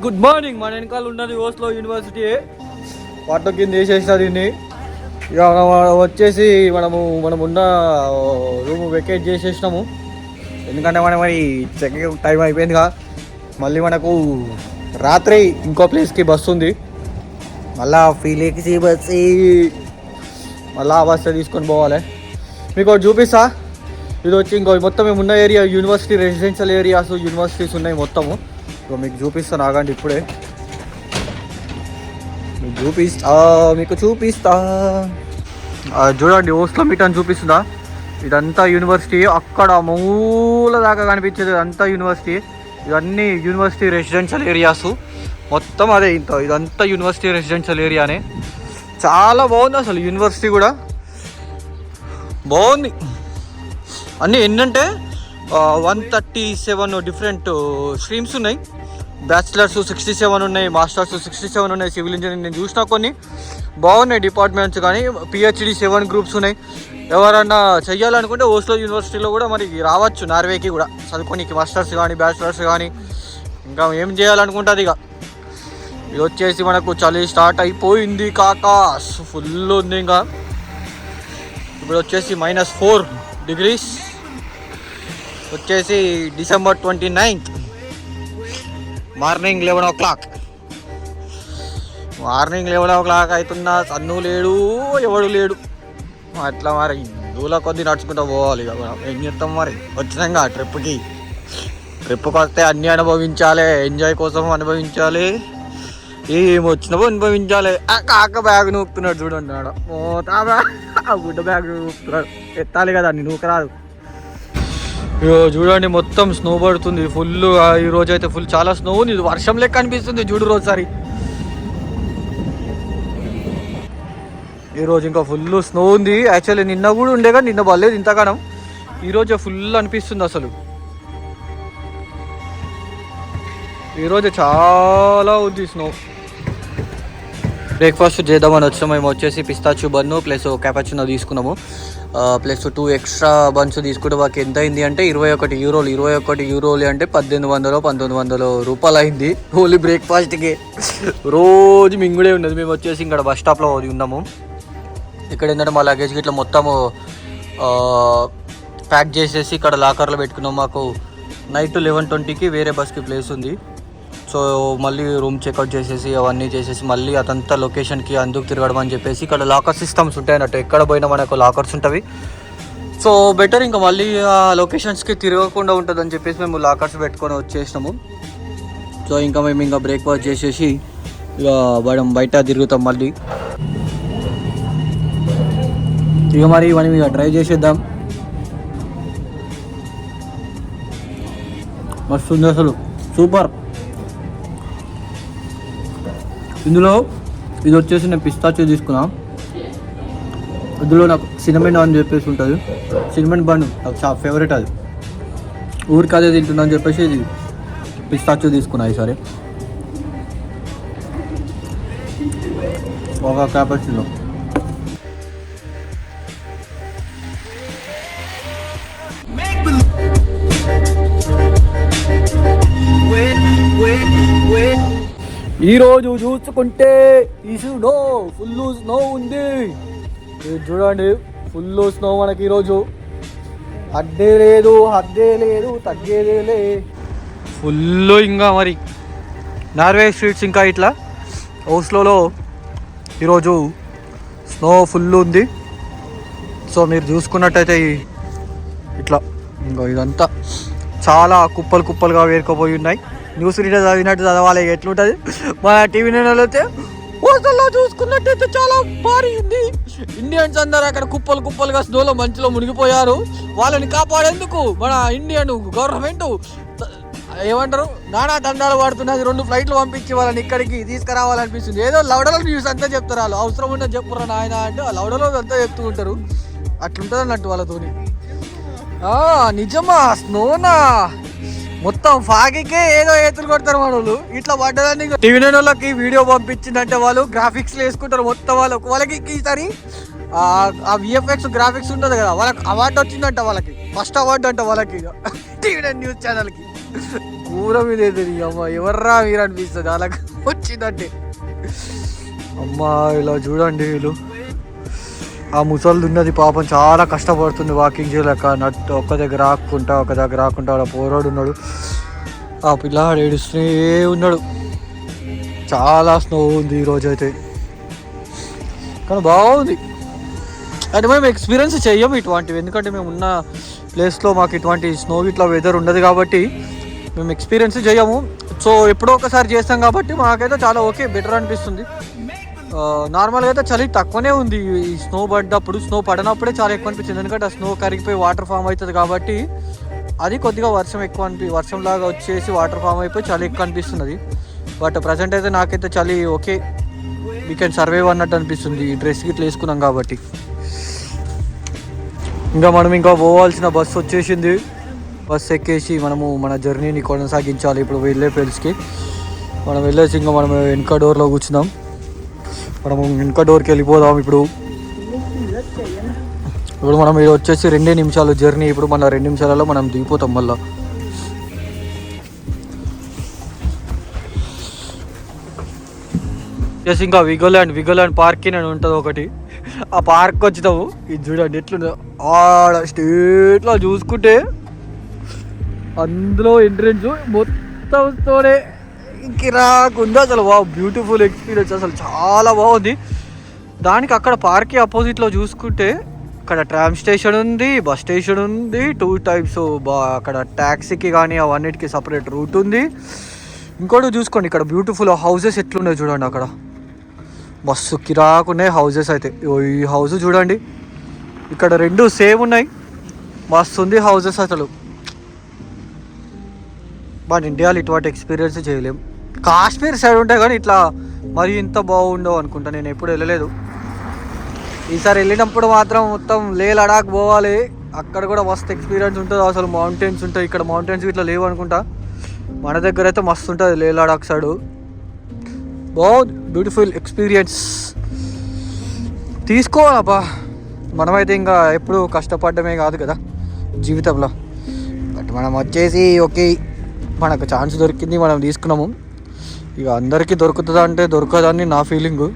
Good morning. మన వెనకాల ఉన్నది ఓస్లో యూనివర్సిటీ. వాటర్ కింద వేసేసిన దీన్ని. ఇక వచ్చేసి మనం ఉన్న రూమ్ వెకేట్ చేసేసినాము. ఎందుకంటే మరి చెకింగ్ టైం అయిపోయిందిగా. మళ్ళీ మనకు రాత్రి ఇంకో ప్లేస్కి బస్సు ఉంది. మళ్ళా ఫీలేక్సి బస్సు, మళ్ళీ ఆ బస్సు తీసుకొని పోవాలి. మీకు ఒకటి చూపిస్తా. ఇది వచ్చి ఇంకో మొత్తం మేము ఉన్న area university residential areas, universities ఉన్నాయి మొత్తము. మీకు చూపిస్తాను, ఆగండి ఇప్పుడే మీకు చూపిస్తా. చూడండి, ఓస్లో మీట్ అని చూపిస్తుందా? ఇదంతా యూనివర్సిటీ. అక్కడ మూల దాకా కనిపించేది అంతా యూనివర్సిటీ. ఇవన్నీ యూనివర్సిటీ రెసిడెన్షియల్ ఏరియాస్ మొత్తం. అదే ఇదంతా యూనివర్సిటీ రెసిడెన్షియల్ ఏరియానే. చాలా బాగుంది అసలు. యూనివర్సిటీ కూడా బాగుంది. అన్నీ ఏంటంటే 137 డిఫరెంట్ స్ట్రీమ్స్ ఉన్నాయి. బ్యాచిలర్స్ 67 ఉన్నాయి, మాస్టర్స్ 67 ఉన్నాయి, సివిల్ ఇంజనీరింగ్ నేను చూసిన కొన్ని బాగున్నాయి డిపార్ట్మెంట్స్. కానీ పిహెచ్డి 7 గ్రూప్స్ ఉన్నాయి. ఎవరన్నా చెయ్యాలనుకుంటే ఓస్లో యూనివర్సిటీలో కూడా మరి రావచ్చు, నార్వేకి కూడా చదువుకోనికి. మాస్టర్స్ కానీ బ్యాచిలర్స్ కానీ ఇంకా ఏం చేయాలనుకుంటుంది. ఇక ఇది వచ్చేసి మనకు చలి స్టార్ట్ అయిపోయింది కాకా, ఫుల్ ఉంది. ఇంకా ఇప్పుడు వచ్చేసి -4 డిగ్రీస్. వచ్చేసి December 29th morning 11 o'clock. Morning 11 o'clock అవుతున్నా, సన్ను లేడు, ఎవడు లేడు. అట్లా మరి దూల కొద్ది నడుచుకుంటూ పోవాలి. ఇక ఏం చేస్తాం మరి, వచ్చినాక ట్రిప్కి వస్తే అన్నీ అనుభవించాలి. ఎంజాయ్ కోసం అనుభవించాలి, ఏం వచ్చినావో అనుభవించాలి. కాక బ్యాగ్ నూపుతున్నాడు చూడండి. ఆ గుడ్డ బ్యాగ్ నూపుతున్నాడు. ఎత్తాలి కదా, అన్ని నూకరాదు. చూడండి, మొత్తం స్నో పడుతుంది ఫుల్. ఈ రోజు అయితే ఫుల్ చాలా స్నో ఉంది. ఇది వర్షం లెక్క అనిపిస్తుంది చూడు రోజుసారి. ఈరోజు ఇంకా ఫుల్ స్నో ఉంది. యాక్చువల్లీ నిన్న కూడా ఉండే కానీ నిన్న పర్లేదు ఇంతగానం. ఈరోజు ఫుల్ అనిపిస్తుంది అసలు. ఈరోజు చాలా ఉంది స్నో. బ్రేక్ఫాస్ట్ చేద్దామని వచ్చాము. మేము వచ్చేసి పిస్తాచు బన్ను ప్లస్ క్యాపచినో తీసుకున్నాము. ప్లస్ 2 ఎక్స్ట్రా బన్స్ తీసుకుంటే మాకు ఎంత అయింది అంటే 21 యూరోలు. 21 యూరోలు అంటే 1800-1900 రూపాయలు అయింది ఓన్లీ బ్రేక్ఫాస్ట్కి. రోజు మింగుడే ఉన్నది. మేము వచ్చేసి ఇక్కడ బస్ స్టాప్లో ఉన్నాము. ఇక్కడ ఏంటంటే మా లగేజ్ ఇట్లా మొత్తము ప్యాక్ చేసేసి ఇక్కడ లాకర్లో పెట్టుకున్నాం. మాకు నైట్ 11:20కి వేరే బస్కి ప్లేస్ ఉంది. సో మళ్ళీ రూమ్ చెక్అవుట్ చేసేసి అవన్నీ చేసేసి మళ్ళీ అదంతా లొకేషన్కి అందుకు తిరగడం అని చెప్పేసి ఇక్కడ లాకర్ సిస్టమ్స్ ఉంటాయి అన్నట్టు. ఎక్కడ పోయినా మనకు లాకర్స్ ఉంటాయి. సో బెటర్ ఇంకా మళ్ళీ ఆ లొకేషన్స్కి తిరగకుండా ఉంటుంది అని చెప్పేసి మేము లాకర్స్ పెట్టుకొని వచ్చేసినాము. సో ఇంకా మేము ఇంకా బ్రేక్ఫాస్ట్ చేసేసి ఇక బయట తిరుగుతాం మళ్ళీ. ఇక మరి మనం ఇక ట్రై చేసేద్దాం. మస్తు ఉంది అసలు, సూపర్. ఇందులో ఇది వచ్చేసి నేను పిస్తాచో తీసుకున్నా. ఇందులో నాకు సినమన్ అని చెప్పేసి ఉంటుంది. సినమన్ బన్ నాకు చాలా ఫేవరెట్. అది ఊరికి అదే తింటున్నా అని చెప్పేసి ఇది పిస్తాచో తీసుకున్నా ఈసారి. ఒక క్యాపచినో. ఈరోజు చూసుకుంటే ఈ స్నో ఫుల్ స్నో ఉంది. చూడండి, ఫుల్ స్నో మనకి ఈరోజు. అడ్డే లేదు, తగ్గేదేలే ఫుల్. ఇంకా మరి నార్వే స్ట్రీట్స్ ఇంకా ఇట్లా ఓస్లోలో ఈరోజు స్నో ఫుల్ ఉంది. సో మీరు చూసుకున్నట్టయితే ఇట్లా ఇంకా ఇదంతా చాలా కుప్పలుగా వేరుకుపోయి ఉన్నాయి. న్యూస్ రీడర్ చదివినట్టు చదవాలి. ఎట్లుంటుంది మన టీవీ నైన్లో అయితే ఓసల్లో చూసుకున్నట్టయితే చాలా భారీ ఉంది. ఇండియన్స్ అందరూ అక్కడ కుప్పలు కుప్పలుగా స్నోలో మంచులో మునిగిపోయారు. వాళ్ళని కాపాడేందుకు మన ఇండియన్ గవర్నమెంట్ ఏమంటారు నానా దండాలు పడుతున్నది. 2 ఫ్లైట్లు పంపించి వాళ్ళని ఇక్కడికి తీసుకురావాలనిపిస్తుంది. ఏదో లౌడలో న్యూస్ అంతా చెప్తారు వాళ్ళు, అవసరం ఉన్నది చెప్పురా నాయన అంటే లౌడలో అంతా చెప్తూ ఉంటారు. అట్లుంటుంది అన్నట్టు వాళ్ళతోని. నిజమా స్నోనా మొత్తం ఫాగికే ఏదో ఏతులు కొడతారు మనోళ్ళు. ఇట్లా పడ్డదాన్ని టీవీ నైన్ వాళ్ళకి వీడియో పంపించిందంటే వాళ్ళు గ్రాఫిక్స్ వేసుకుంటారు మొత్తం. వాళ్ళకి ఈసారి ఆ విఎఫ్ఎక్స్ గ్రాఫిక్స్ ఉంటుంది కదా, వాళ్ళకి అవార్డు వచ్చిందంట. వాళ్ళకి ఫస్ట్ అవార్డు అంట వాళ్ళకి టీవీ నైన్ న్యూస్ ఛానల్కి. ఊర మీద అమ్మ ఎవర్రా మీరు అనిపిస్తుంది వాళ్ళకి వచ్చిందంటే. అమ్మా ఇలా చూడండి, వీళ్ళు ఆ ముసలిది ఉన్నది పాపం చాలా కష్టపడుతుంది వాకింగ్ చేయలేక. నట్టు ఒక్క దగ్గర రాకుండా అలా పోరాడు ఉన్నాడు. ఆ పిల్లాడు ఏడుస్తూనే ఉన్నాడు. చాలా స్నో ఉంది ఈరోజు అయితే, కానీ బాగుంది. అంటే మేము ఎక్స్పీరియన్స్ చెయ్యము ఇటువంటివి, ఎందుకంటే మేము ఉన్న ప్లేస్లో మాకు ఇటువంటి స్నో ఇట్లా వెదర్ ఉండదు కాబట్టి మేము ఎక్స్పీరియన్స్ చేయము. సో ఎప్పుడో ఒకసారి చేస్తాం కాబట్టి మాకైతే చాలా ఓకే, బెటర్ అనిపిస్తుంది. నార్మల్గా అయితే చలి తక్కువనే ఉంది. ఈ స్నో పడ్డప్పుడు, స్నో పడినప్పుడే చాలా ఎక్కువ అనిపించింది, ఎందుకంటే ఆ స్నో కరిగిపోయి వాటర్ ఫామ్ అవుతుంది కాబట్టి అది కొద్దిగా వర్షం లాగా వచ్చేసి వాటర్ ఫామ్ అయిపోయి చలి ఎక్కువ అనిపిస్తున్నది. బట్ ప్రజెంట్ అయితే నాకైతే చలి ఓకే, వీ కెన్ సర్వైవ్ అన్నట్టు అనిపిస్తుంది ఈ డ్రెస్ గిట్లా వేసుకున్నాం కాబట్టి. ఇంకా పోవాల్సిన బస్సు వచ్చేసింది. బస్సు ఎక్కేసి మనము మన జర్నీని కొనసాగించాలి. ఇప్పుడు వెళ్ళే ప్లేస్కి మనం వెళ్ళేసి ఇంకా మనం వెనక డోర్లో కూర్చుందాం. మనము వెనక డోర్కి వెళ్ళిపోదాం. ఇప్పుడు మనం ఇది వచ్చేసి 2 నిమిషాలు జర్నీ. ఇప్పుడు మన 2 నిమిషాలలో మనం దిగిపోతాం. మళ్ళీ వచ్చేసి ఇంకా విగోల్యాండ్ పార్క్ అని ఉంటుంది ఒకటి. ఆ పార్క్ వచ్చినాము. ఇది చూడండి ఎట్లుందో, ఆడ స్టేట్లో చూసుకుంటే అందులో ఎంట్రెన్స్ మొత్తం తోనే కిరాకుంది అసలు. బ్యూటిఫుల్ ఎక్స్పీరియన్స్, అసలు చాలా బాగుంది. దానికి అక్కడ పార్క్ అపోజిట్లో చూసుకుంటే అక్కడ ట్రామ్ స్టేషన్ ఉంది, బస్ స్టేషన్ ఉంది, 2 టైప్స్. అక్కడ ట్యాక్సీకి కానీ అవన్నిటికీ సపరేట్ రూట్ ఉంది. ఇంకోటి చూసుకోండి, ఇక్కడ బ్యూటిఫుల్ హౌసెస్ ఎట్లున్నాయి చూడండి. అక్కడ మస్తు కిరాకున్నాయి హౌసెస్ అయితే. ఈ హౌస్ చూడండి, ఇక్కడ 2 సేమ్ ఉన్నాయి. మస్తు ఉంది హౌసెస్ అసలు. మన ఇండియాలో ఇటువంటి ఎక్స్పీరియన్స్ చేయలేము. కాశ్మీర్ సైడ్ ఉంటాయి కానీ ఇట్లా మరి ఇంత బాగుండవు అనుకుంటా. నేను ఎప్పుడు వెళ్ళలేదు. ఈసారి వెళ్ళినప్పుడు మాత్రం మొత్తం లే లడాక్ పోవాలి. అక్కడ కూడా మస్తు ఎక్స్పీరియన్స్ ఉంటుంది. అసలు మౌంటైన్స్ ఉంటాయి. ఇక్కడ మౌంటైన్స్ ఇట్లా లేవు అనుకుంటా. మన దగ్గర అయితే మస్తు ఉంటుంది లే లడాక్ సైడు. బాగుంది, బ్యూటిఫుల్ ఎక్స్పీరియన్స్. తీసుకోవాలబ్బా. మనమైతే ఇంకా ఎప్పుడు కష్టపడమే కాదు కదా జీవితంలో. బట్ మనం వచ్చేసి ఓకే, మనకు ఛాన్స్ దొరికింది, మనం తీసుకున్నాము. ఇక అందరికీ దొరుకుతుందా అంటే దొరకదని నా ఫీలింగు.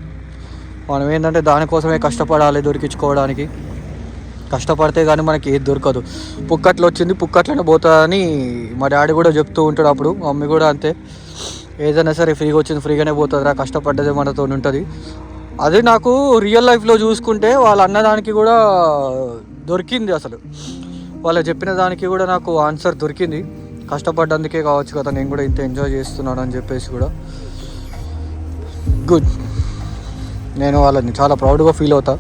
మనం ఏంటంటే దానికోసమే కష్టపడాలి దొరికించుకోవడానికి. కష్టపడితే కానీ మనకి ఏది దొరకదు. పుక్కట్లో వచ్చింది పుక్కట్లోనే పోతుందని మా డాడీ కూడా చెప్తూ ఉంటాడు. అప్పుడు మా మమ్మీ కూడా అంతే, ఏదైనా సరే ఫ్రీగా వచ్చింది ఫ్రీగానే పోతుందిరా, కష్టపడ్డదే మనతో ఉంటుంది. అది నాకు రియల్ లైఫ్లో చూసుకుంటే వాళ్ళు అన్నదానికి కూడా దొరికింది. అసలు వాళ్ళు చెప్పిన దానికి కూడా నాకు ఆన్సర్ దొరికింది. కష్టపడ్డందుకే కావచ్చు కదా నేను కూడా ఇంత ఎంజాయ్ చేస్తున్నాను అని చెప్పేసి కూడా. గుడ్, నేను వాళ్ళని చాలా ప్రౌడ్గా ఫీల్ అవుతా.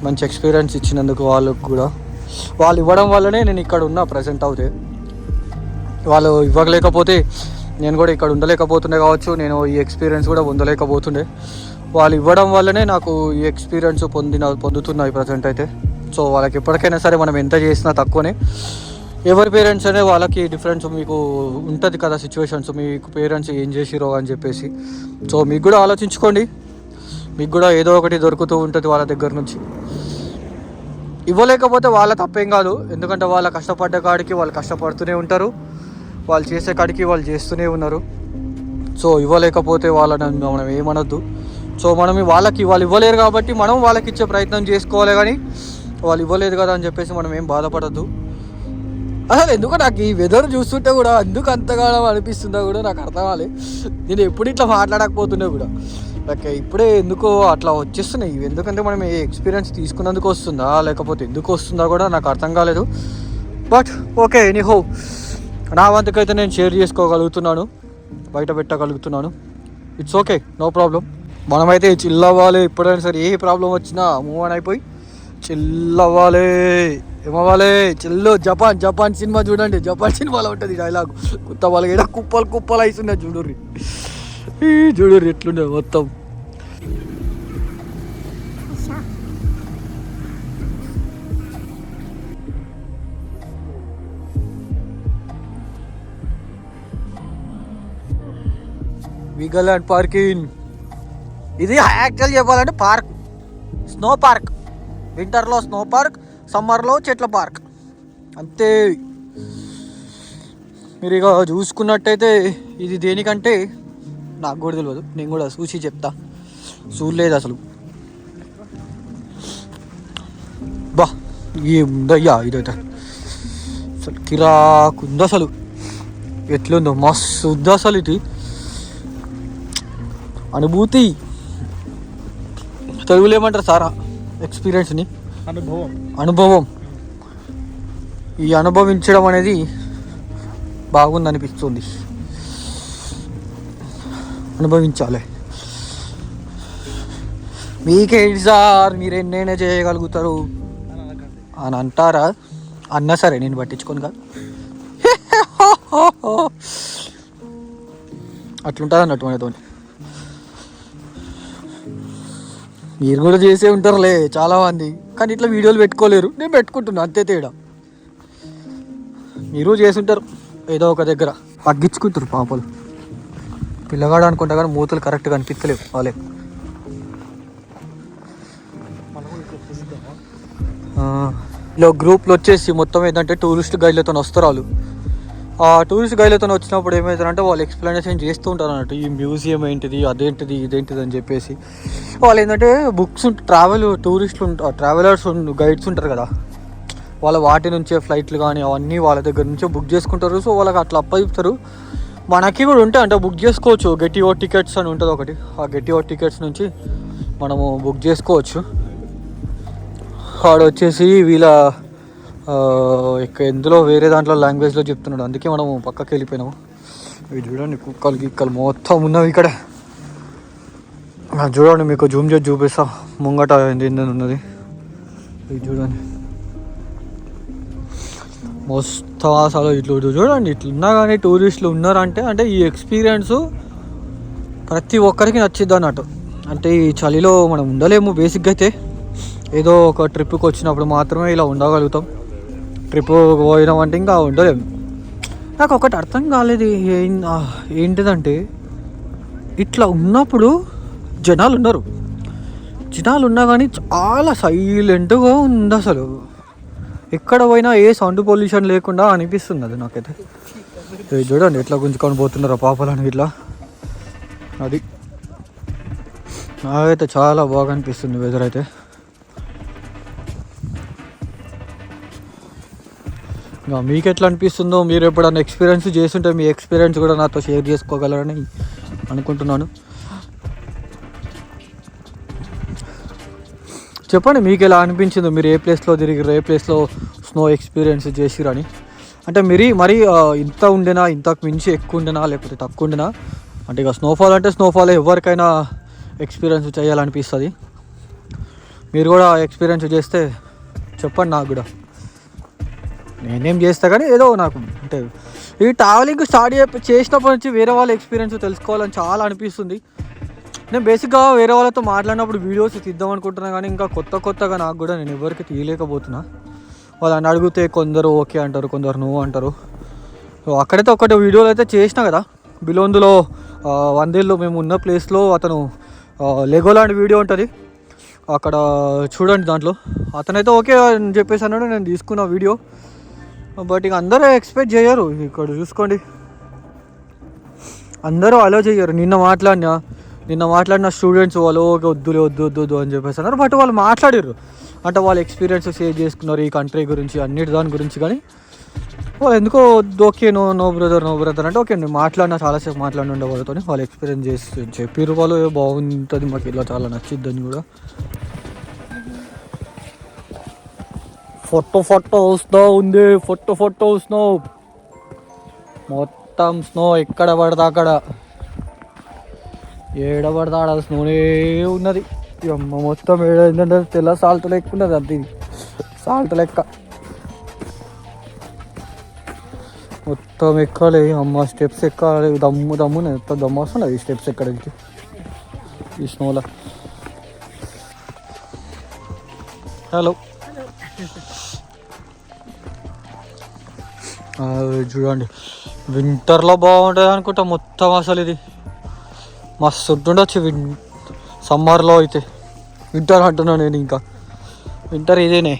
మంచి ఎక్స్పీరియన్స్ ఇచ్చినందుకు వాళ్ళకు కూడా. వాళ్ళు ఇవ్వడం వల్లనే నేను ఇక్కడ ఉన్నా ప్రజెంట్ అవుతే. వాళ్ళు ఇవ్వలేకపోతే నేను కూడా ఇక్కడ ఉండలేకపోతుండే కావచ్చు, నేను ఈ ఎక్స్పీరియన్స్ కూడా పొందలేకపోతుండే. వాళ్ళు ఇవ్వడం వల్లనే నాకు ఈ ఎక్స్పీరియన్స్ పొందుతున్నాయి ప్రజెంట్ అయితే. సో వాళ్ళకి ఎప్పటికైనా సరే మనం ఎంత చేసినా తక్కువనే. ఎవరి పేరెంట్స్ అనే వాళ్ళకి డిఫరెన్స్ మీకు ఉంటుంది కదా సిచ్యువేషన్స్, మీకు పేరెంట్స్ ఏం చేసిరో అని చెప్పేసి. సో మీకు కూడా ఆలోచించుకోండి, మీకు కూడా ఏదో ఒకటి దొరుకుతూ ఉంటుంది వాళ్ళ దగ్గర నుంచి. ఇవ్వలేకపోతే వాళ్ళ తప్పేం కాదు, ఎందుకంటే వాళ్ళ కష్టపడ్డ కాడికి వాళ్ళు కష్టపడుతూనే ఉంటారు, వాళ్ళు చేసే కాడికి వాళ్ళు చేస్తూనే ఉన్నారు. సో ఇవ్వలేకపోతే వాళ్ళని మనం ఏమనొద్దు. సో మనం వాళ్ళు ఇవ్వలేరు కాబట్టి మనం వాళ్ళకి ఇచ్చే ప్రయత్నం చేసుకోవాలి, కానీ వాళ్ళు ఇవ్వలేదు కదా అని చెప్పేసి మనం ఏం బాధపడద్దు. అసలు ఎందుకో నాకు ఈ వెదర్ చూస్తుంటే కూడా ఎందుకు అంతగా అనిపిస్తుందో కూడా నాకు అర్థం కాలేదు. నేను ఎప్పుడు ఇట్లా మాట్లాడకపోతుండే కూడా నాకు ఇప్పుడే ఎందుకో అట్లా వచ్చేస్తున్నాయి. ఎందుకంటే మనం ఏ ఎక్స్పీరియన్స్ తీసుకున్నందుకు వస్తుందా లేకపోతే ఎందుకు వస్తుందా కూడా నాకు అర్థం కాలేదు. బట్ ఓకే, ఎనీహో నా వంతుకైతే నేను షేర్ చేసుకోగలుగుతున్నాను, బయట పెట్టగలుగుతున్నాను. It's okay, no problem. మనమైతే చిల్ అవ్వాలి. ఎప్పుడైనా సరే ఏ ప్రాబ్లం వచ్చినా మూవ్ ఆన్ అయిపోయి చిల్ అవ్వాలి. ఏమవ్వాలి? చిల్లు. జపాన్ సినిమా చూడండి, జపాన్ సినిమాలో ఉంటుంది డైలాగ్. కొత్త వాళ్ళకి ఏదో కుప్పలు అవుతున్నాయి చూడుర్రి ఎట్లుండే మొత్తం. వీగల్యాండ్ పార్కింగ్ ఇది యాక్చువల్ చెప్పాలంటే పార్క్, స్నో పార్క్. వింటర్లో స్నో పార్క్, సమ్మర్లో చెట్ల పార్క్, అంతే. మీరు ఇక చూసుకున్నట్టయితే ఇది దేనికంటే నాకు కూడా తెలియదు, నేను కూడా చూసి చెప్తా. చూడలేదు అసలు. బా ఏముందయ్యా ఇదైతే అసలు కిరాకుంది. అసలు ఎట్లుందో మస్తు ఉంది అసలు. ఇది అనుభూతి, తెలుగులో ఏమంటారు సారా, ఎక్స్పీరియన్స్ని, అనుభవం. ఈ అనుభవించడం అనేది బాగుంది అనిపిస్తుంది. అనుభవించాలి. మీకేంటి సార్, మీరు ఎన్నైనా చేయగలుగుతారు అని అంటారా? అన్నా సరే నేను పట్టించుకోను కాదు. అట్లుంటుంది అన్నట్టు మనతో. మీరు కూడా చేసే ఉంటారులే చాలామంది, కానీ ఇట్లా వీడియోలు పెట్టుకోలేరు. నేను పెట్టుకుంటున్నా, అంతే తేడా. మీరు చేసుంటారు ఏదో ఒక దగ్గర. తగ్గించుకుంటారు పాపలు. పిల్లగాడు అనుకుంటా కానీ మూతలు కరెక్ట్గా అనిపించలేవు వాళ్ళే. ఇలా గ్రూప్లో వచ్చేసి మొత్తం ఏంటంటే టూరిస్ట్ గైడ్లతో వస్తారు వాళ్ళు. ఆ టూరిస్ట్ గైడ్లతో వచ్చినప్పుడు ఏమవుతారంటే వాళ్ళు ఎక్స్ప్లెనేషన్ చేస్తూ ఉంటారు అన్నట్టు. ఈ మ్యూజియం ఏంటిది, అదేంటిది, ఇదేంటిది అని చెప్పేసి. వాళ్ళు ఏంటంటే బుక్స్ ట్రావెలర్స్ గైడ్స్ ఉంటారు కదా, వాళ్ళ వాటి నుంచే ఫ్లైట్లు కానీ అవన్నీ వాళ్ళ దగ్గర నుంచే బుక్ చేసుకుంటారు. సో వాళ్ళకి అట్లా అప్పచెప్తారు. మనకి కూడా ఉంటాయి అంటే బుక్ చేసుకోవచ్చు. గెట్ యువర్ టికెట్స్ అని ఉంటుంది ఒకటి. ఆ గెట్ యువర్ టికెట్స్ నుంచి మనము బుక్ చేసుకోవచ్చు. వాడు వచ్చేసి వీళ్ళ ఎందులో వేరే దాంట్లో లాంగ్వేజ్లో చెప్తున్నాడు, అందుకే మనము పక్కకి వెళ్ళిపోయినాము. ఇవి చూడండి, కుక్కలు మొత్తం ఉన్నవి ఇక్కడ. చూడండి, మీకు జూమ్ చేసి చూపిస్తా ముంగట ఏంటంటే ఉన్నది. ఇది చూడండి మొత్తం అసలు ఇట్లా చూడండి. ఇట్లున్నా కానీ టూరిస్టులు ఉన్నారంటే అంటే ఈ ఎక్స్పీరియన్స్ ప్రతి ఒక్కరికి నచ్చిద్ది అన్నట్టు. అంటే ఈ చలిలో మనం ఉండలేము బేసిక్గా. అయితే ఏదో ఒక ట్రిప్కి వచ్చినప్పుడు మాత్రమే ఇలా ఉండగలుగుతాం. ట్రిప్ పోయినామంటే ఇంకా ఉండలేము. నాకు ఒకటి అర్థం కాలేదు ఏంటిదంటే, ఇట్లా ఉన్నప్పుడు జనాలు ఉన్నా కానీ చాలా సైలెంట్గా ఉంది అసలు. ఎక్కడ పోయినా ఏ సౌండ్ పొల్యూషన్ లేకుండా అనిపిస్తుంది అది నాకైతే. చూడండి ఎట్లా గుంజుకొని పోతున్నారో పాపలని ఇట్లా. అది నాకైతే చాలా బాగా అనిపిస్తుంది వెదర్ అయితే. ఇంకా మీకు ఎట్లా అనిపిస్తుందో, మీరు ఎప్పుడన్నా ఎక్స్పీరియన్స్ చేస్తుంటే మీ ఎక్స్పీరియన్స్ కూడా నాతో షేర్ చేసుకోగలరని అనుకుంటున్నాను. చెప్పండి మీకు ఎలా అనిపించిందో, మీరు ఏ ప్లేస్లో తిరిగిరు, ఏ ప్లేస్లో స్నో ఎక్స్పీరియన్స్ చేసిరని. అంటే మరి ఇంత ఉండేనా, ఇంతకు మించి ఎక్కువ ఉండేనా, లేకపోతే తక్కువ ఉండేనా? అంటే ఇక స్నోఫాల్ అంటే స్నోఫాల్ ఎవరికైనా ఎక్స్పీరియన్స్ చేయాలనిపిస్తుంది. మీరు కూడా ఎక్స్పీరియన్స్ చేస్తే చెప్పండి నాకు కూడా. నేనేం చేస్తా కానీ ఏదో నాకు అంటే ఈ ట్రావెలింగ్ స్టార్ట్ చేసినప్పటి నుంచి వేరే వాళ్ళ ఎక్స్పీరియన్స్ తెలుసుకోవాలని చాలా అనిపిస్తుంది. నేను బేసిక్గా వేరే వాళ్ళతో మాట్లాడినప్పుడు వీడియోస్ తీద్దాం అనుకుంటున్నా కానీ ఇంకా కొత్తగా నాకు కూడా నేను ఎవరికి తీయలేకపోతున్నా. వాళ్ళని అడిగితే కొందరు ఓకే అంటారు, కొందరు నో అంటారు. అక్కడైతే ఒకటి వీడియోలు అయితే చేసినా కదా, బిలోందులో 100 ఏళ్ళు మేము ఉన్న ప్లేస్లో అతను లెగోలాండ్ వీడియో ఉంటుంది అక్కడ చూడండి. దాంట్లో అతనైతే ఓకే అని చెప్పేసి అన్నాడు, నేను తీసుకున్న వీడియో. బట్ ఇక అందరూ ఎక్స్పెక్ట్ చేయరు. ఇక్కడ చూసుకోండి, అందరూ అలో చేయరు. నిన్న మాట్లాడిన స్టూడెంట్స్ వాళ్ళు వద్దు అని చెప్పేసి అన్నారు. బట్ వాళ్ళు మాట్లాడారు అంటే వాళ్ళ ఎక్స్పీరియన్స్ షేర్ చేసుకున్నారు ఈ కంట్రీ గురించి, అన్నిటి దాని గురించి. కానీ వాళ్ళు ఎందుకో ఓకే నో బ్రదర్ అంటే ఓకే అండి చాలాసేపు మాట్లాడిన వాళ్ళతో వాళ్ళ ఎక్స్పీరియన్స్ చేసి చెప్పారు. వాళ్ళు బాగుంటుంది, మాకు ఇలా చాలా నచ్చిద్దని కూడా. ఫోటో స్నో ఉంది, ఫోటో స్నో మొత్తం స్నో ఎక్కడ పడితే అక్కడ. ఏడబడితే ఆడ స్నోనే ఉన్నది. అమ్మ మొత్తం ఏంటంటే తెల్ల సాల్ట్ లెక్క ఉన్నది. అంత ఇది సాల్ట్ లెక్క మొత్తం ఎక్కాలి. అమ్మ స్టెప్స్ ఎక్కాలి. దమ్ము ఎంత దమ్ము వస్తున్నది ఈ స్టెప్స్ ఎక్కడానికి ఈ స్నోలో. హలో చూడండి, వింటర్లో బాగుంటుంది అనుకుంటా మొత్తం. అసలు ఇది మస్తు ఉంటుండొచ్చు సమ్మర్లో అయితే. వింటర్ అంటున్నాను నేను, ఇంకా వింటర్ ఇదేనే.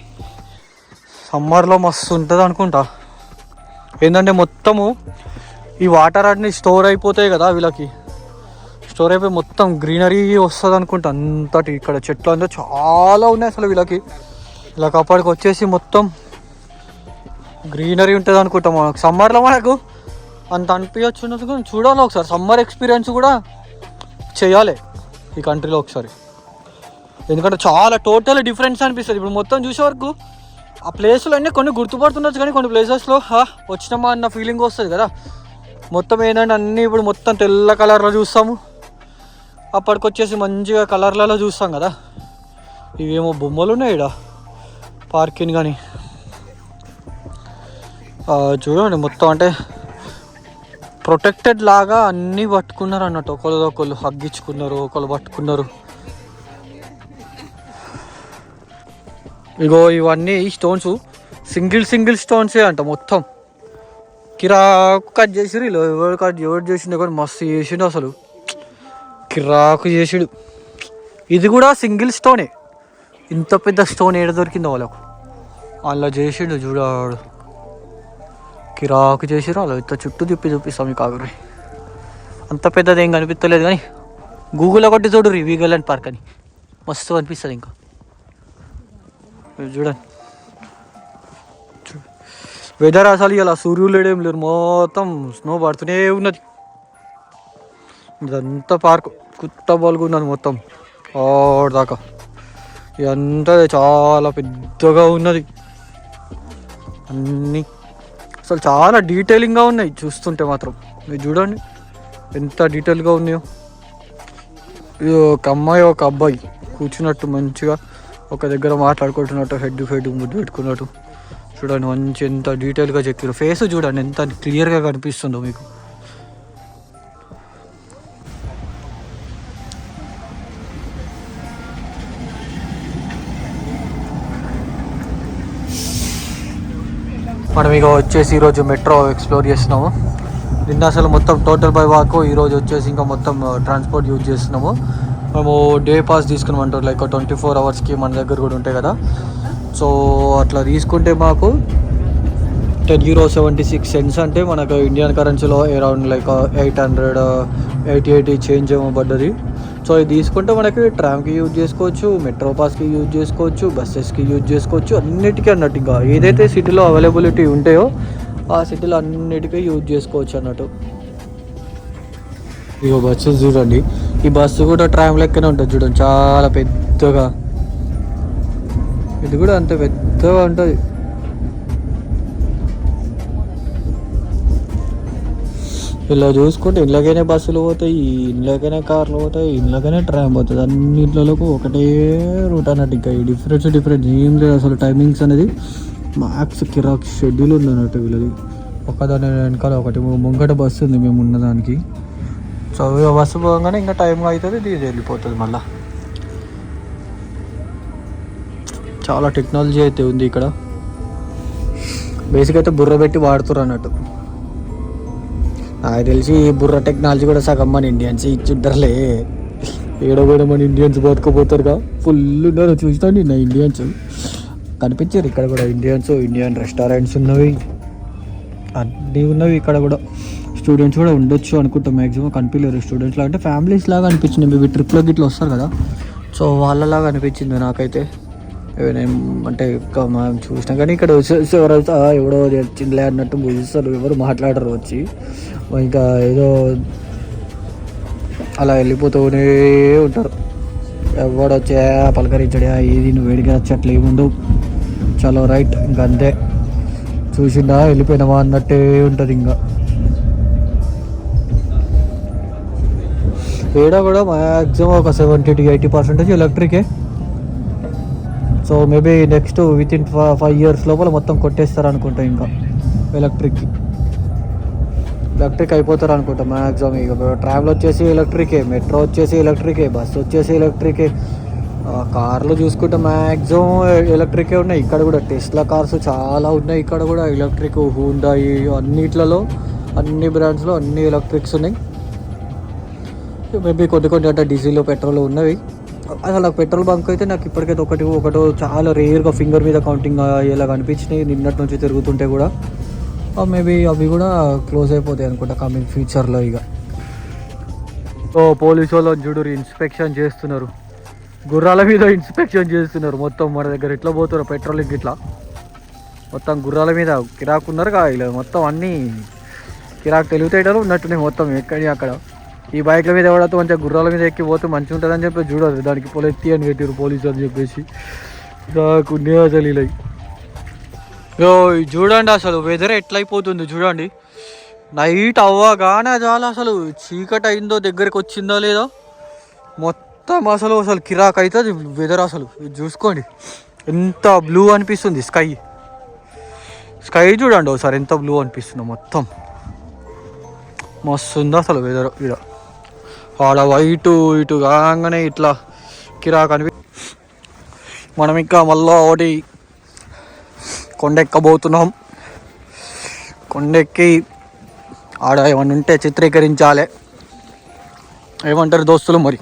సమ్మర్లో మస్తు ఉంటుంది అనుకుంటా. ఏంటంటే మొత్తము ఈ వాటర్ అన్నీ స్టోర్ అయిపోతాయి కదా, వీళ్ళకి స్టోర్ అయిపోయి మొత్తం గ్రీనరీ వస్తుంది అనుకుంటా. అంతటి ఇక్కడ చెట్లు అంతా చాలా ఉన్నాయి అసలు వీళ్ళకి. ఇలా అప్పటికి వచ్చేసి మొత్తం గ్రీనరీ ఉంటుంది అనుకుంటాం. మనకు సమ్మర్లో మనకు అంత అనిపించచ్చు ఉన్నది, కానీ చూడాలి ఒకసారి. సమ్మర్ ఎక్స్పీరియన్స్ కూడా చేయాలి ఈ కంట్రీలో ఒకసారి. ఎందుకంటే చాలా టోటల్ డిఫరెన్స్ అనిపిస్తుంది. ఇప్పుడు మొత్తం చూసే వరకు ఆ ప్లేస్లో అన్నీ కొన్ని గుర్తుపడుతుండొచ్చు, కానీ కొన్ని ప్లేసెస్లో వచ్చినామా అన్న ఫీలింగ్ వస్తుంది కదా. మొత్తం ఏంటంటే అన్నీ ఇప్పుడు మొత్తం తెల్ల కలర్లో చూస్తాము, అప్పటికొచ్చేసి మంచిగా కలర్లలో చూస్తాం కదా. ఇవేమో బొమ్మలు ఉన్నాయి ఇక్కడ పార్కింగ్ కానీ. చూడండి మొత్తం అంటే ప్రొటెక్టెడ్ లాగా అన్నీ పట్టుకున్నారు అన్నట్టు. ఒకళ్ళు హగ్గించుకున్నారు, ఒకళ్ళు పట్టుకున్నారు. ఇగో ఇవన్నీ స్టోన్స్ సింగిల్ స్టోన్సే అంట మొత్తం. కిరాకు కట్ చేసిరు. ఇలా ఎవరు చేసిండో కానీ మస్తు చేసిండు అసలు, కిరాకు చేసిడు. ఇది కూడా సింగిల్ స్టోనే. ఇంత పెద్ద స్టోన్ ఏడ దొరికిందో వాళ్ళకు, అలా చేసిండు చూడాడు. కిరాకు చేసిరు. అలా ఇంత చుట్టూ చూపిస్తాం మీకు. ఆగురి, అంత పెద్దది ఏం కనిపించలేదు, కానీ గూగుల్లో కొట్టి చూడు వీగల్యాండ్ పార్క్ అని మస్తు అనిపిస్తుంది. ఇంకా చూడండి వెదర్ అసలు ఇలా సూర్యులు ఏం లేరు, మొత్తం స్నో పడుతూనే ఉన్నది. ఇదంతా పార్క్ కుత్త బాల్గున్నది మొత్తం దాకా. ఇదంతా చాలా పెద్దగా ఉన్నది. అన్నీ అసలు చాలా డీటెయిలింగ్గా ఉన్నాయి చూస్తుంటే మాత్రం. మీరు చూడండి ఎంత డీటెయిల్గా ఉన్నాయో. ఇది ఒక అమ్మాయి ఒక అబ్బాయి కూర్చున్నట్టు మంచిగా ఒక దగ్గర మాట్లాడుకుంటున్నట్టు, హెడ్ ముద్దు పెట్టుకున్నట్టు. చూడండి మంచి ఎంత డీటెయిల్గా చెక్కారు. ఫేస్ చూడండి ఎంత క్లియర్గా కనిపిస్తుందో మీకు. మనం ఇక వచ్చేసి ఈరోజు మెట్రో ఎక్స్ప్లోర్ చేస్తున్నాము. నిన్న అసలు మొత్తం టోటల్ బై వాక్, ఈరోజు వచ్చేసి ఇంకా మొత్తం ట్రాన్స్పోర్ట్ యూజ్ చేస్తున్నాము. మేము డే పాస్ తీసుకున్నామంటారు, లైక్ 24 అవర్స్కి మన దగ్గర కూడా ఉంటాయి కదా. సో అట్లా తీసుకుంటే మాకు €10.76 అంటే మనకు ఇండియన్ కరెన్సీలో అరౌండ్ లైక్ 880 చేంజ్ ఏమో పడ్డది. సో ఇది తీసుకుంటే మనకి ట్రామ్కి యూజ్ చేసుకోవచ్చు, మెట్రో పాస్కి యూజ్ చేసుకోవచ్చు, బస్సెస్కి యూజ్ చేసుకోవచ్చు, అన్నిటికీ అన్నట్టు. ఇంకా ఏదైతే సిటీలో అవైలబిలిటీ ఉంటాయో ఆ సిటీలో అన్నిటికీ యూజ్ చేసుకోవచ్చు అన్నట్టు. ఇగో బస్సు చూడండి, ఈ బస్సు కూడా ట్రామ్ లెక్కనే ఉంటుంది చూడండి, చాలా పెద్దగా. ఇది కూడా అంత పెద్దగా ఉంటుంది. ఇలా చూసుకుంటే ఇంట్లోకైనా బస్సులు పోతాయి, ఇంట్లోకైనా కార్లు పోతాయి, ఇంట్లోకైనా ట్రామ్ పోతుంది. అన్నింటిలోకి ఒకటే రూట్ అన్నట్టు. ఇంకా ఈ డిఫరెంట్ ఏం లేదు అసలు. టైమింగ్స్ అనేది మ్యాక్స్ కిరాక్ షెడ్యూల్ ఉంది అన్నట్టు వీళ్ళది. ఒకదాని వెనకాల ఒకటి ముంగట బస్సు ఉంది మేము ఉన్నదానికి. సో బస్సు పోగానే ఇంకా టైం అవుతుంది, ఇది వెళ్ళిపోతుంది మళ్ళీ. చాలా టెక్నాలజీ అయితే ఉంది ఇక్కడ. బేసిక్ అయితే బుర్ర పెట్టి వాడుతారు అన్నట్టు. నాకు తెలిసి బుర్ర టెక్నాలజీ కూడా సగం మన ఇండియన్స్ ఇచ్చుంటారులే. ఏడో కూడా మన ఇండియన్స్ బతకపోతారుగా, ఫుల్ ఉన్నారు. చూస్తాను నా ఇండియన్స్ కనిపించారు ఇక్కడ కూడా. ఇండియన్ రెస్టారెంట్స్ ఉన్నవి, అన్నీ ఉన్నవి ఇక్కడ కూడా. స్టూడెంట్స్ కూడా ఉండొచ్చు అనుకుంటా, మ్యాక్సిమం కనిపించలేరు స్టూడెంట్స్ లాగా. అంటే ఫ్యామిలీస్ లాగా అనిపించింది. మేబీ ట్రిప్లోకి ఇట్లా వస్తారు కదా, సో వాళ్ళలాగా అనిపించింది నాకైతే. అంటే మనం చూసినా కానీ ఇక్కడ ఎవరైతే ఎవడో వచ్చిందిలే అన్నట్టు చూస్తారు, ఎవరు మాట్లాడరు వచ్చి. ఇంకా ఏదో అలా వెళ్ళిపోతూనే ఉంటారు. ఎవడొచ్చా పలకరించడా, ఏది నువ్వు వేడిగా వచ్చి ఏముండవు. చలో రైట్, ఇంకా అంతే, చూసిందా వెళ్ళిపోయినావా అన్నట్టే ఉంటుంది. ఇంకా ఈడ కూడా మ్యాక్సిమం ఒక 70-80% ఎలక్ట్రికే. So maybe next within 5 years లోపల మొత్తం కొట్టేస్తారు అనుకుంటా. ఇంకా ఎలక్ట్రిక్ అయిపోతారు అనుకుంటా మ్యాక్సిమం. ఇక ట్రావెల్ వచ్చేసి ఎలక్ట్రికే, మెట్రో వచ్చేసి ఎలక్ట్రికే, బస్సు వచ్చేసి ఎలక్ట్రికే. కార్లు చూసుకుంటే మ్యాక్సిమం ఎలక్ట్రికే ఉన్నాయి. ఇక్కడ కూడా టెస్లా కార్స్ చాలా ఉన్నాయి. ఇక్కడ కూడా ఎలక్ట్రిక్ హుండాయి అన్నిట్లలో, అన్ని బ్రాండ్స్లో అన్ని ఎలక్ట్రిక్స్ ఉన్నాయి. మేబీ కొన్ని అంటే డీజిల్ పెట్రోల్ ఉన్నవి. అసలు నాకు పెట్రోల్ బంక్ అయితే నాకు ఇప్పటికైతే ఒకటో చాలా రేర్గా ఫింగర్ మీద కౌంటింగ్ ఇలా కనిపించినాయి నిన్నటి నుంచి తిరుగుతుంటే కూడా. మేబీ అవి కూడా క్లోజ్ అయిపోతాయి అనుకుంటా కమింగ్ ఫ్యూచర్లో. ఇక సో పోలీసు వాళ్ళు చూడు ఇన్స్పెక్షన్ చేస్తున్నారు, గుర్రాల మీద ఇన్స్పెక్షన్ చేస్తున్నారు. మొత్తం మన దగ్గర ఎట్లా పోతారు పెట్రోలింగ్ ఇట్లా మొత్తం గుర్రాల మీద కిరాకున్నారు ఇలా మొత్తం అన్నీ కిరాకు తెలివితేటలు ఉన్నట్టున్నాయి మొత్తం ఎక్కడి అక్కడ. ఈ బైక్ల మీద ఎవడతో మంచిగా గుర్రాల మీద ఎక్కి పోతే మంచిగా ఉంటుందని చెప్పి చూడదు, దానికి ఎత్తి అని పెట్టారు పోలీసు అని చెప్పేసి. నాకు అసలు ఇలా చూడండి అసలు వెదర్ ఎట్లయిపోతుంది చూడండి. నైట్ అవ్వగానే చాలా అసలు చీకటి అయిందో దగ్గరికి వచ్చిందో లేదో మొత్తం అసలు కిరాక్ అవుతుంది వెదర్. అసలు చూసుకోండి ఎంత బ్లూ అనిపిస్తుంది స్కై చూడండి ఒకసారి ఎంత బ్లూ అనిపిస్తుందో మొత్తం. మస్తు ఉంది అసలు వెదర్. ఇక్కడ ఆడ వైటు ఇటు కాగానే ఇట్లా కిరాక్ మనం ఇంకా మళ్ళీ ఒకటి కొండెక్కబోతున్నాం. కొండెక్కి ఆడ ఏమన్నా ఉంటే చిత్రీకరించాలి. ఏమంటారు దోస్తులు మరి?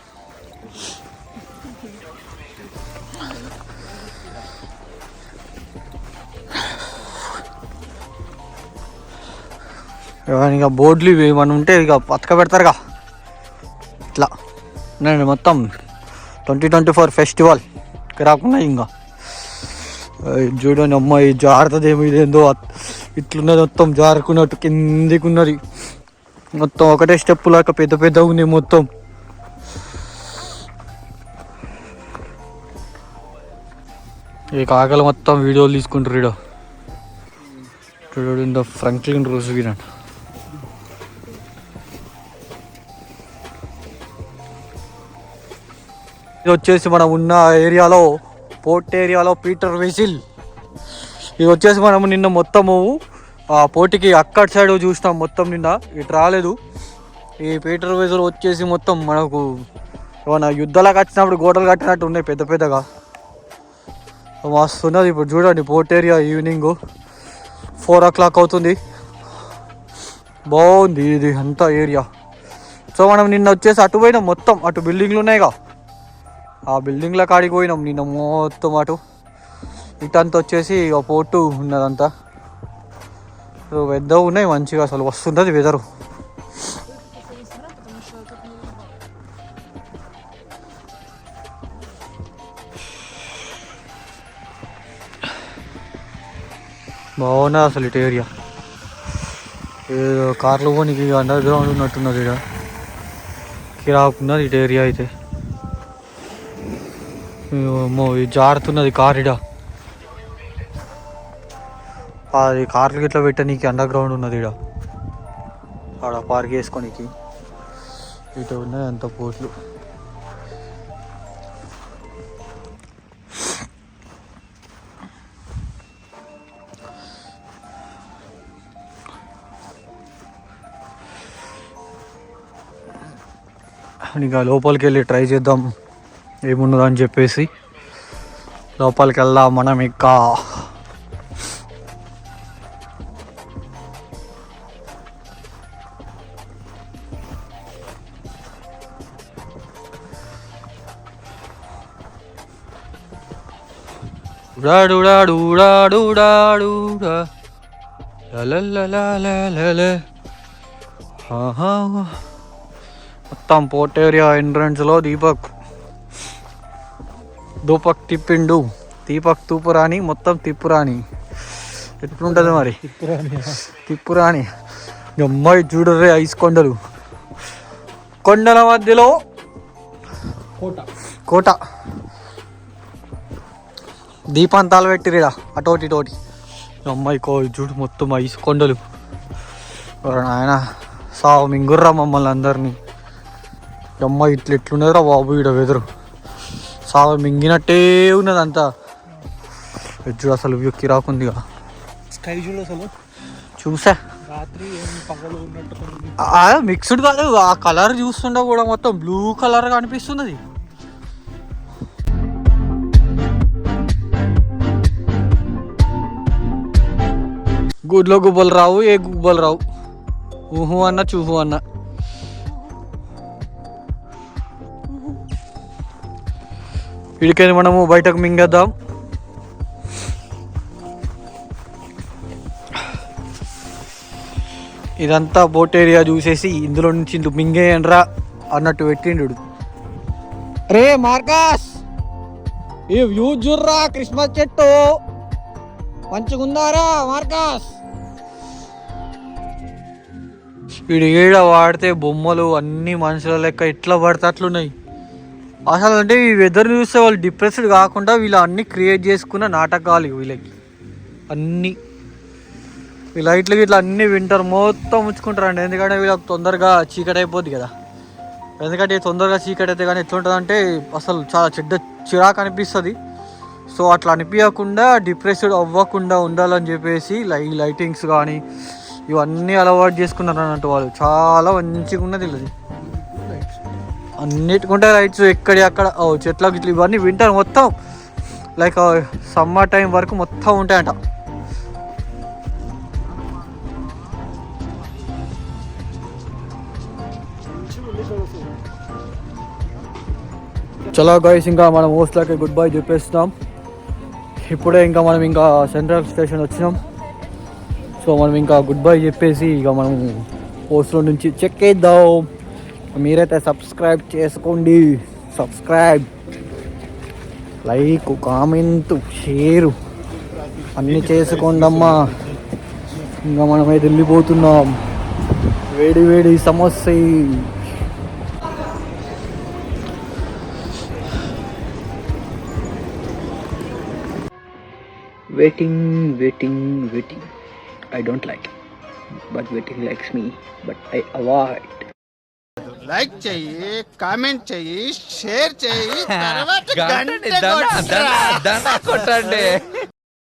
ఇక బోర్డులు ఏమన్నా ఉంటే ఇక పతక పెడతారుగా ఇట్లా. నేను మొత్తం 2024 ఫెస్టివల్ రాకున్నా ఇంకా చూడండి. అమ్మాయి జాగ్రత్త ఏమో ఇదేందో ఇట్లున్నది మొత్తం జారుకున్నట్టు కిందికి ఉన్నది మొత్తం. ఒకటే స్టెప్ లాగా పెద్ద ఉన్నాయి మొత్తం. ఈ కాకలు మొత్తం వీడియోలు తీసుకుంటారు. చూడండి ఫ్రాంక్లిన్ రూజ్వెల్ట్. ఇది వచ్చేసి మనం ఉన్న ఏరియాలో పోర్ట్ ఏరియాలో పీటర్ వెసిల్. ఇది వచ్చేసి మనము నిన్న మొత్తము ఆ పోర్టుకి అక్కడ సైడ్ చూసినాం మొత్తం. నిన్న ఇటు రాలేదు. ఈ పీటర్ వెసిల్ వచ్చేసి మొత్తం మనకు ఏమన్నా యుద్ధాలకు వచ్చినప్పుడు గోడలు కట్టినట్టు ఉన్నాయి పెద్దగా. మస్తు ఉన్నది. ఇప్పుడు చూడండి పోర్ట్ ఏరియా ఈవినింగ్ 4 o'clock అవుతుంది. బాగుంది ఇది అంతా ఏరియా. సో మనం నిన్న వచ్చేసి అటు పోయినాం మొత్తం. అటు బిల్డింగ్లు ఉన్నాయిగా, ఆ బిల్డింగ్ల కాడికి పోయినాం నిన్న మొత్తం. అటు ఇటంతా వచ్చేసి పోర్టు ఉన్నదంతా. పెద్దగా ఉన్నాయి మంచిగా అసలు వస్తుంటుంది వెదరు. బాగున్నది అసలు ఇటు ఏరియా. ఏదో కార్లు పోనీకి అండర్ గ్రౌండ్ ఉన్నట్టున్నది. ఇక్కడ కిరాకున్నది ఇటు ఏరియా అయితే. జారుతున్నది కారిడా. అది కార్లు గిట్లా పెట్టనీకి అండర్ గ్రౌండ్ ఉన్నది. ఇక్కడ ఆడ పార్క్ చేసుకోనికి ఇటు ఉన్నాయి అంత పోర్ట్లు. ఇంకా లోపలికి వెళ్ళి ట్రై చేద్దాం ఏమున్నదని చెప్పేసి. లోపలికి వెళ్దాం మనం. ఇంకా మొత్తం పోర్ట్ ఏరియా ఎంట్రన్స్లో దీపక్ తిప్పిండు. దీపక్ తూపురాని మొత్తం తిప్పురాని ఎట్లుంటుంది మరి తిప్పురాని. అమ్మాయి చూడరే ఐస్ కొండల మధ్యలో కోట దీపాంతాలు పెట్టిరిడా అటోటి ఇటోటి. అమ్మాయి చూడు మొత్తం ఐస్ కొండలు. ఆయన సావు మింగుర్రా మమ్మల్ని అందరినీ. అమ్మ ఇట్లా ఎట్లున్నదిరా బాబు ఈడ వెదరు సాగ మింగినట్టే ఉన్నది అంతా. చూడు అసలు వ్యూ కిరాకుంది స్కై చూడు అసలు చూసా రాత్రి పగలు ఉన్నట్టు మిక్స్డ్ కాదు, ఆ కలర్ చూస్తుండే కూడా మొత్తం బ్లూ కలర్ కనిపిస్తున్నది. గుడ్లో గుబ్బలు రావు, ఏ గుబ్బలు రావు. ఊహు అన్న చూహు అన్న. వీడికని మనము బయటకు మింగేద్దాం. ఇదంతా బోట్ ఏరియా చూసేసి ఇందులో నుంచి మింగేయండ్రా అన్నట్టు పెట్టిండు. రే మార్కస్, ఈ వ్యూ చూర్రా, క్రిస్మస్ చెట్టు మంచిగుందారా మార్కస్. వీడు ఏడ వాడితే బొమ్మలు అన్ని మనుషుల లెక్క ఎట్లా పడితే అట్లున్నాయి అసలు. అంటే ఈ వెదర్ చూస్తే వాళ్ళు డిప్రెస్డ్ కాకుండా వీళ్ళు అన్నీ క్రియేట్ చేసుకున్న నాటకాలు వీళ్ళకి అన్నీ. ఈ లైట్లు ఇట్లా అన్నీ వింటర్ మొత్తం ఉంచుకుంటారండి, ఎందుకంటే వీళ్ళకి తొందరగా చీకటి అయిపోద్ది కదా. ఎందుకంటే తొందరగా చీకటి అయితే కానీ ఎట్లుంటుంది అంటే అసలు చాలా చిరాకు అనిపిస్తుంది. సో అట్లా అనిపించకుండా డిప్రెస్డ్ అవ్వకుండా ఉండాలని చెప్పేసి లైటింగ్స్ కానీ ఇవన్నీ అలవాటు చేసుకున్నారు అన్నట్టు వాళ్ళు. చాలా మంచిగా ఉన్నది ఇది. అన్నిటికుంటే లైట్స్ ఎక్కడి అక్కడ చెట్లకు ఇట్లా ఇవన్నీ వింటర్ మొత్తం లైక్ సమ్మర్ టైం వరకు మొత్తం ఉంటాయంట. చలో గైస్, ఇంకా మనం హోస్ట్లకి గుడ్ బై చెప్పేస్తున్నాం. ఇప్పుడే ఇంకా మనం ఇంకా సెంట్రల్ స్టేషన్ వచ్చినాం. సో మనం ఇంకా గుడ్ బై చెప్పేసి ఇక మనం హోస్ట్లో నుంచి చెక్ చేద్దాం. మీరైతే సబ్స్క్రైబ్ చేసుకోండి, సబ్స్క్రైబ్, లైక్, కామెంట్, షేరు అన్నీ చేసుకోండి అమ్మా. ఇంకా మనమైతే వెళ్ళిపోతున్నాం. వేడి వేడి samosa. waiting. I don't like it, but waiting likes me, but I avoid. Like చెయ్యి, కామెంట్ చెయ్యి, షేర్ చెయ్యి, తర్వాత గంట కొట్టండి.